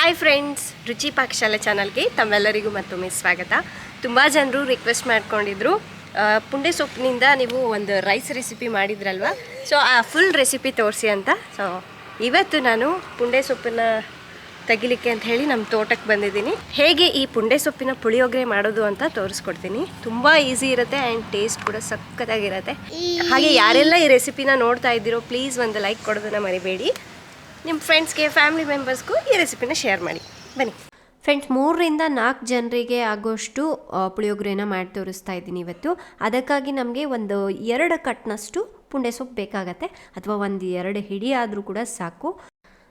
Hi friends, ರುಚಿ ಪಾಕಶಾಲೆ ಚಾನಲ್ಗೆ ತಮ್ಮೆಲ್ಲರಿಗೂ ಮತ್ತೊಮ್ಮೆ ಸ್ವಾಗತ. ತುಂಬ ಜನರು ರಿಕ್ವೆಸ್ಟ್ ಮಾಡ್ಕೊಂಡಿದ್ರು ಪುಂಡೆ ಸೊಪ್ಪಿನಿಂದ ನೀವು ಒಂದು ರೈಸ್ ರೆಸಿಪಿ ಮಾಡಿದ್ರಲ್ವ, ಸೊ ಆ ಫುಲ್ ರೆಸಿಪಿ ತೋರಿಸಿ ಅಂತ. ಸೊ ಇವತ್ತು ನಾನು ಪುಂಡೆ ಸೊಪ್ಪನ್ನು ತೆಗಿಲಿಕ್ಕೆ ಅಂತ ಹೇಳಿ ನಮ್ಮ ತೋಟಕ್ಕೆ ಬಂದಿದ್ದೀನಿ. ಹೇಗೆ ಈ ಪುಂಡೆ ಸೊಪ್ಪಿನ ಪುಳಿಯೋಗರೆ ಮಾಡೋದು ಅಂತ ತೋರಿಸ್ಕೊಡ್ತೀನಿ. ತುಂಬ ಈಸಿ ಇರುತ್ತೆ ಆ್ಯಂಡ್ ಟೇಸ್ಟ್ ಕೂಡ ಸಖತ್ತಾಗಿರುತ್ತೆ. ಹಾಗೆ ಯಾರೆಲ್ಲ ಈ ರೆಸಿಪಿನ ನೋಡ್ತಾ ಇದ್ದೀರೋ ಪ್ಲೀಸ್ ಒಂದು ಲೈಕ್ ಕೊಡೋದನ್ನು ಮರಿಬೇಡಿ. ನಿಮ್ಮ ಫ್ರೆಂಡ್ಸ್ಗೆ, ಫ್ಯಾಮಿಲಿ ಮೆಂಬರ್ಸ್ಗೂ ಈ ರೆಸಿಪಿನ ಶೇರ್ ಮಾಡಿ. ಬನ್ನಿ ಫ್ರೆಂಡ್ಸ್, 3 ರಿಂದ 4 ಜನರಿಗೆ ಆಗೋಷ್ಟು ಪುಳಿಯೋಗರೆನ ಮಾಡಿ ತೋರಿಸ್ತಾ ಇದ್ದೀನಿ ಇವತ್ತು. ಅದಕ್ಕಾಗಿ ನಮಗೆ ಒಂದು 2 ಕಟ್ನಷ್ಟು ಪುಂಡೆ ಸೊಪ್ಪು ಬೇಕಾಗತ್ತೆ, ಅಥವಾ ಒಂದು 2 ಹಿಡಿ ಆದರೂ ಕೂಡ ಸಾಕು.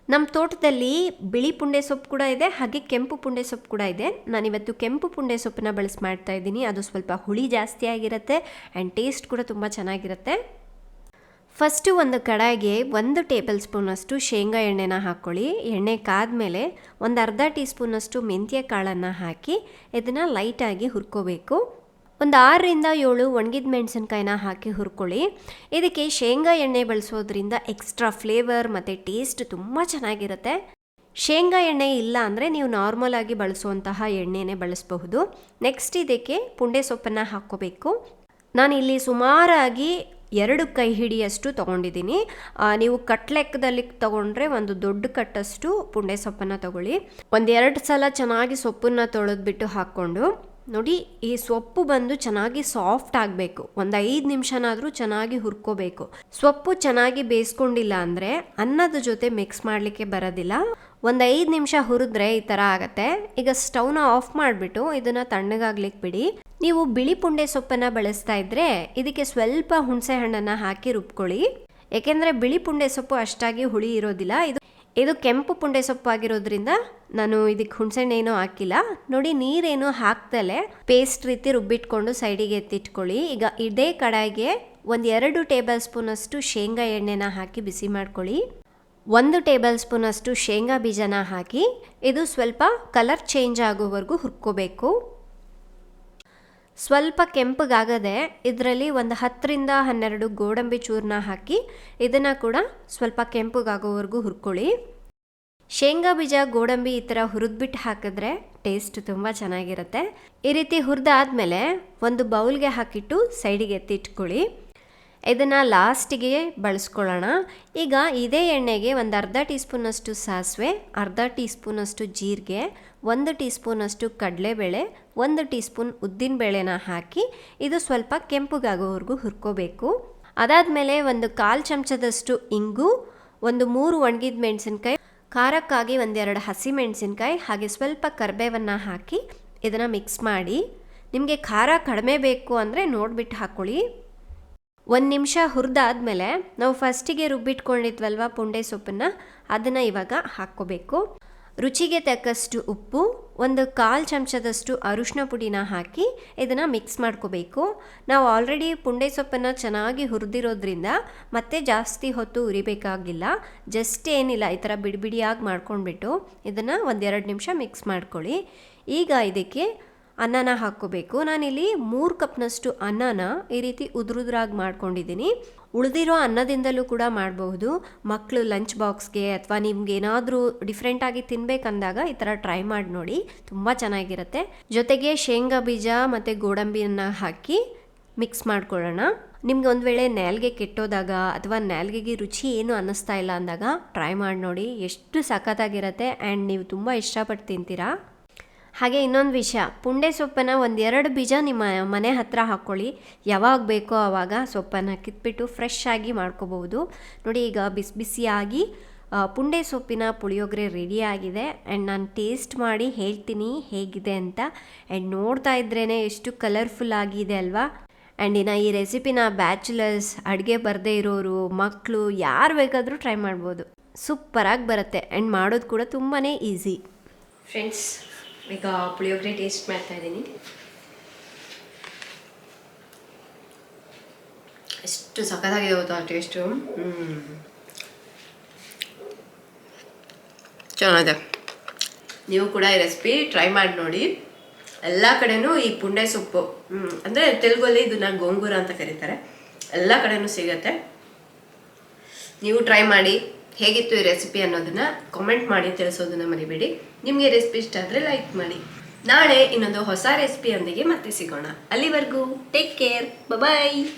ನಮ್ಮ ತೋಟದಲ್ಲಿ ಬಿಳಿ ಪುಂಡೆ ಸೊಪ್ಪು ಕೂಡ ಇದೆ, ಹಾಗೆ ಕೆಂಪು ಪುಂಡೆ ಸೊಪ್ಪು ಕೂಡ ಇದೆ. ನಾನಿವತ್ತು ಕೆಂಪು ಪುಂಡೆ ಸೊಪ್ಪನ್ನ ಬಳಸಿ ಮಾಡ್ತಾ ಇದ್ದೀನಿ. ಅದು ಸ್ವಲ್ಪ ಹುಳಿ ಜಾಸ್ತಿ ಆಗಿರುತ್ತೆ ಆ್ಯಂಡ್ ಟೇಸ್ಟ್ ಕೂಡ ತುಂಬ ಚೆನ್ನಾಗಿರುತ್ತೆ. ಫಸ್ಟು ಒಂದು ಕಡಾಯಿಗೆ 1 ಟೇಬಲ್ ಸ್ಪೂನಷ್ಟು ಶೇಂಗಾ ಎಣ್ಣೆನ ಹಾಕ್ಕೊಳ್ಳಿ. ಎಣ್ಣೆ ಕಾದ್ಮೇಲೆ ಒಂದು ಅರ್ಧ ಟೀ ಸ್ಪೂನಷ್ಟು ಮೆಂತ್ಯ ಕಾಳನ್ನು ಹಾಕಿ ಇದನ್ನು ಲೈಟಾಗಿ ಹುರ್ಕೋಬೇಕು. ಒಂದು 6 ರಿಂದ 7 ಒಣಗಿದ ಮೆಣಸಿನ್ಕಾಯಿನ ಹಾಕಿ ಹುರ್ಕೊಳ್ಳಿ. ಇದಕ್ಕೆ ಶೇಂಗಾ ಎಣ್ಣೆ ಬಳಸೋದ್ರಿಂದ ಎಕ್ಸ್ಟ್ರಾ ಫ್ಲೇವರ್ ಮತ್ತು ಟೇಸ್ಟ್ ತುಂಬ ಚೆನ್ನಾಗಿರುತ್ತೆ. ಶೇಂಗಾ ಎಣ್ಣೆ ಇಲ್ಲ ಅಂದರೆ ನೀವು ನಾರ್ಮಲ್ ಆಗಿ ಬಳಸುವಂತಹ ಎಣ್ಣೆನೇ ಬಳಸಬಹುದು. ನೆಕ್ಸ್ಟ್ ಇದಕ್ಕೆ ಪುಂಡೆ ಸೊಪ್ಪನ್ನು ಹಾಕ್ಕೋಬೇಕು. ನಾನಿಲ್ಲಿ ಸುಮಾರಾಗಿ 2 ಕೈ ಹಿಡಿಯಷ್ಟು ತೊಗೊಂಡಿದ್ದೀನಿ. ನೀವು ಕಟ್ ಲೆಕ್ಕದಲ್ಲಿ ತೊಗೊಂಡ್ರೆ ಒಂದು ದೊಡ್ಡ ಕಟ್ಟಷ್ಟು ಪುಂಡೆ ಸೊಪ್ಪನ್ನು ತೊಗೊಳ್ಳಿ. 1-2 ಸಲ ಚೆನ್ನಾಗಿ ಸೊಪ್ಪನ್ನು ತೊಳೆದ್ಬಿಟ್ಟು ಹಾಕ್ಕೊಂಡು ನೋಡಿ, ಈ ಸೊಪ್ಪು ಬಂದು ಚೆನ್ನಾಗಿ ಸಾಫ್ಟ್ ಆಗಬೇಕು. ಒಂದು 5 ನಿಮಿಷನಾದರೂ ಚೆನ್ನಾಗಿ ಹುರ್ಕೋಬೇಕು. ಸೊಪ್ಪು ಚೆನ್ನಾಗಿ ಬೇಯಿಸ್ಕೊಂಡಿಲ್ಲ ಅಂದರೆ ಅನ್ನದ ಜೊತೆ ಮಿಕ್ಸ್ ಮಾಡಲಿಕ್ಕೆ ಬರೋದಿಲ್ಲ. ಒಂದು 5 ನಿಮಿಷ ಹುರಿದ್ರೆ ಈ ಥರ ಆಗುತ್ತೆ. ಈಗ ಸ್ಟವ್ನ ಆಫ್ ಮಾಡಿಬಿಟ್ಟು ಇದನ್ನು ತಣ್ಣಗಾಗ್ಲಿಕ್ಕೆ ಬಿಡಿ. ನೀವು ಬಿಳಿ ಪುಂಡೆ ಸೊಪ್ಪನ್ನು ಬಳಸ್ತಾ ಇದ್ದರೆ ಇದಕ್ಕೆ ಸ್ವಲ್ಪ ಹುಣಸೆ ಹಣ್ಣನ್ನು ಹಾಕಿ ರುಬ್ಕೊಳ್ಳಿ. ಏಕೆಂದರೆ ಬಿಳಿ ಪುಂಡೆ ಸೊಪ್ಪು ಅಷ್ಟಾಗಿ ಹುಳಿ ಇರೋದಿಲ್ಲ. ಇದು ಕೆಂಪು ಪುಂಡೆ ಸೊಪ್ಪು ಆಗಿರೋದ್ರಿಂದ ನಾನು ಇದಕ್ಕೆ ಹುಣಸೆಹಣ್ಣೇನೂ ಹಾಕಿಲ್ಲ. ನೋಡಿ, ನೀರೇನು ಹಾಕ್ದಲೇ ಪೇಸ್ಟ್ ರೀತಿ ರುಬ್ಬಿಟ್ಕೊಂಡು ಸೈಡಿಗೆ ಎತ್ತಿಟ್ಕೊಳ್ಳಿ. ಈಗ ಇದೇ ಕಡಾಯಿಗೆ 1-2 ಟೇಬಲ್ ಸ್ಪೂನಷ್ಟು ಶೇಂಗಾ ಎಣ್ಣೆನ ಹಾಕಿ ಬಿಸಿ ಮಾಡ್ಕೊಳ್ಳಿ. 1 ಟೇಬಲ್ ಸ್ಪೂನಷ್ಟು ಶೇಂಗಾ ಬೀಜನ ಹಾಕಿ ಇದು ಸ್ವಲ್ಪ ಕಲರ್ ಚೇಂಜ್ ಆಗೋವರೆಗೂ ಹುರ್ಕೋಬೇಕು. ಸ್ವಲ್ಪ ಕೆಂಪಗಾಗದೆ ಇದರಲ್ಲಿ ಒಂದು 10 ರಿಂದ 12 ಗೋಡಂಬಿ ಚೂರ್ನ ಹಾಕಿ ಇದನ್ನು ಕೂಡ ಸ್ವಲ್ಪ ಕೆಂಪಗಾಗೋವರೆಗೂ ಹುರ್ಕೊಳ್ಳಿ. ಶೇಂಗಾ ಬೀಜ, ಗೋಡಂಬಿ ಈ ಥರ ಹುರಿದ್ಬಿಟ್ಟು ಹಾಕಿದ್ರೆ ಟೇಸ್ಟ್ ತುಂಬ ಚೆನ್ನಾಗಿರುತ್ತೆ. ಈ ರೀತಿ ಹುರಿದಾದ್ಮೇಲೆ ಒಂದು ಬೌಲ್ಗೆ ಹಾಕಿಟ್ಟು ಸೈಡಿಗೆ ಎತ್ತಿಟ್ಕೊಳ್ಳಿ. ಇದನ್ನು ಲಾಸ್ಟಿಗೆ ಬಳಸ್ಕೊಳ್ಳೋಣ. ಈಗ ಇದೇ ಎಣ್ಣೆಗೆ ಒಂದು ಅರ್ಧ ಟೀ ಸ್ಪೂನಷ್ಟು ಸಾಸಿವೆ, ಅರ್ಧ ಟೀ ಸ್ಪೂನಷ್ಟು ಜೀರಿಗೆ, 1 ಟೀ ಸ್ಪೂನಷ್ಟು ಕಡಲೆಬೇಳೆ, 1 ಟೀ ಸ್ಪೂನ್ ಉದ್ದಿನಬೇಳೆನ ಹಾಕಿ ಇದು ಸ್ವಲ್ಪ ಕೆಂಪಗಾಗೋವರೆಗೂ ಹುರ್ಕೋಬೇಕು. ಅದಾದಮೇಲೆ ಒಂದು 1/4 ಚಮಚದಷ್ಟು ಇಂಗು, 3 ಒಣಗಿದ ಮೆಣಸಿನ್ಕಾಯಿ, ಖಾರಕ್ಕಾಗಿ 1-2 ಹಸಿ ಮೆಣಸಿನ್ಕಾಯಿ, ಹಾಗೆ ಸ್ವಲ್ಪ ಕರಿಬೇವನ್ನು ಹಾಕಿ ಇದನ್ನು ಮಿಕ್ಸ್ ಮಾಡಿ. ನಿಮಗೆ ಖಾರ ಕಡಿಮೆ ಬೇಕು ಅಂದರೆ ನೋಡಿಬಿಟ್ಟು ಹಾಕ್ಕೊಳ್ಳಿ. 1 ನಿಮಿಷ ಹುರಿದಾದ್ಮೇಲೆ ನಾವು ಫಸ್ಟಿಗೆ ರುಬ್ಬಿಟ್ಕೊಂಡಿದ್ವಲ್ವ ಪುಂಡೆ ಸೊಪ್ಪನ್ನು, ಅದನ್ನು ಇವಾಗ ಹಾಕ್ಕೋಬೇಕು. ರುಚಿಗೆ ತಕ್ಕಷ್ಟು ಉಪ್ಪು, 1/4 ಚಮಚದಷ್ಟು ಅರಿಶಿನ ಪುಡಿನ ಹಾಕಿ ಇದನ್ನು ಮಿಕ್ಸ್ ಮಾಡ್ಕೋಬೇಕು. ನಾವು ಆಲ್ರೆಡಿ ಪುಂಡೆ ಸೊಪ್ಪನ್ನು ಚೆನ್ನಾಗಿ ಹುರಿದಿರೋದ್ರಿಂದ ಮತ್ತೆ ಜಾಸ್ತಿ ಹೊತ್ತು ಉರಿಬೇಕಾಗಿಲ್ಲ. ಜಸ್ಟ್ ಏನಿಲ್ಲ, ಈ ಥರ ಬಿಡಿಯಾಗಿ ಮಾಡ್ಕೊಂಡ್ಬಿಟ್ಟು ಇದನ್ನು 1-2 ನಿಮಿಷ ಮಿಕ್ಸ್ ಮಾಡ್ಕೊಳ್ಳಿ. ಈಗ ಇದಕ್ಕೆ ಅನ್ನನ ಹಾಕ್ಕೋಬೇಕು. ನಾನಿಲ್ಲಿ 3 ಕಪ್ನಷ್ಟು ಅನ್ನನ ಈ ರೀತಿ ಉದುರಾಗಿ ಮಾಡ್ಕೊಂಡಿದ್ದೀನಿ. ಉಳಿದಿರೋ ಅನ್ನದಿಂದಲೂ ಕೂಡ ಮಾಡಬಹುದು. ಮಕ್ಕಳು ಲಂಚ್ ಬಾಕ್ಸ್ಗೆ ಅಥವಾ ನಿಮ್ಗೆ ಏನಾದರೂ ಡಿಫ್ರೆಂಟಾಗಿ ತಿನ್ನಬೇಕಂದಾಗ ಈ ಥರ ಟ್ರೈ ಮಾಡಿ ನೋಡಿ, ತುಂಬ ಚೆನ್ನಾಗಿರುತ್ತೆ. ಜೊತೆಗೆ ಶೇಂಗಾ ಬೀಜ ಮತ್ತು ಗೋಡಂಬಿಯನ್ನು ಹಾಕಿ ಮಿಕ್ಸ್ ಮಾಡ್ಕೊಳ್ಳೋಣ. ನಿಮ್ಗೆ ಒಂದು ವೇಳೆ ನಾಲ್ಗೆ ಕೆಟ್ಟೋದಾಗ ಅಥವಾ ನಾಲ್ಗೆಗೆ ರುಚಿ ಏನು ಅನ್ನಿಸ್ತಾ ಇಲ್ಲ ಅಂದಾಗ ಟ್ರೈ ಮಾಡಿ ನೋಡಿ, ಎಷ್ಟು ಸಖತ್ತಾಗಿರುತ್ತೆ ಆ್ಯಂಡ್ ನೀವು ತುಂಬ ಇಷ್ಟಪಟ್ಟು ತಿಂತೀರಾ. ಹಾಗೆ ಇನ್ನೊಂದು ವಿಷಯ, ಪುಂಡೆ ಸೊಪ್ಪನ್ನು 1-2 ಬೀಜ ನಿಮ್ಮ ಮನೆ ಹತ್ತಿರ ಹಾಕ್ಕೊಳ್ಳಿ. ಯಾವಾಗ ಬೇಕೋ ಆವಾಗ ಸೊಪ್ಪನ್ನು ಕಿತ್ಬಿಟ್ಟು ಫ್ರೆಶ್ ಆಗಿ ಮಾಡ್ಕೋಬಹುದು. ನೋಡಿ, ಈಗ ಬಿಸಿಯಾಗಿ ಪುಂಡೆ ಸೊಪ್ಪಿನ ಪುಳಿಯೋಗರೆ ರೆಡಿ ಆಗಿದೆ ಆ್ಯಂಡ್ ನಾನು ಟೇಸ್ಟ್ ಮಾಡಿ ಹೇಳ್ತೀನಿ ಹೇಗಿದೆ ಅಂತ. ಆ್ಯಂಡ್ ನೋಡ್ತಾ ಇದ್ರೇ ಎಷ್ಟು ಕಲರ್ಫುಲ್ ಆಗಿದೆ ಅಲ್ವಾ. ಆ್ಯಂಡ್ ಇನ್ನು ಈ ರೆಸಿಪಿನ ಬ್ಯಾಚುಲರ್ಸ್, ಅಡುಗೆ ಬರದೇ ಇರೋರು, ಮಕ್ಕಳು ಯಾರು ಬೇಕಾದರೂ ಟ್ರೈ ಮಾಡ್ಬೋದು. ಸೂಪರಾಗಿ ಬರುತ್ತೆ ಆ್ಯಂಡ್ ಮಾಡೋದು ಕೂಡ ತುಂಬಾ ಈಸಿ. ಫ್ರೆಂಡ್ಸ್, ಈಗ ಪುಳಿಯೋಗರೆ ಟೇಸ್ಟ್ ಮಾಡ್ತಾ ಇದ್ದೀನಿ. ಎಷ್ಟು ಸಖತ್ತಾಗಿದೆ ಗೊತ್ತಾ ಟೇಸ್ಟು. ಚೆನ್ನಾಗಿದೆ. ನೀವು ಕೂಡ ಈ ರೆಸಿಪಿ ಟ್ರೈ ಮಾಡಿ ನೋಡಿ. ಎಲ್ಲ ಕಡೆನೂ ಈ ಪುಂಡೆ ಸೊಪ್ಪು ಅಂದರೆ ತೆಲುಗಲ್ಲಿ ಇದನ್ನ ಗೋಂಗೂರ ಅಂತ ಕರೀತಾರೆ. ಎಲ್ಲ ಕಡೆನೂ ಸಿಗುತ್ತೆ. ನೀವು ಟ್ರೈ ಮಾಡಿ. ಹೇಗಿತ್ತು ಈ ರೆಸಿಪಿ ಅನ್ನೋದನ್ನ ಕಾಮೆಂಟ್ ಮಾಡಿ ತಿಳಿಸೋದನ್ನ ಮರಿಬೇಡಿ. ನಿಮಗೆ ರೆಸಿಪಿ ಇಷ್ಟ ಆದರೆ ಲೈಕ್ ಮಾಡಿ. ನಾಳೆ ಇನ್ನೊಂದು ಹೊಸ ರೆಸಿಪಿಯೊಂದಿಗೆ ಮತ್ತೆ ಸಿಗೋಣ. ಅಲ್ಲಿವರೆಗೂ ಟೇಕ್ ಕೇರ್, ಬಾಯ್.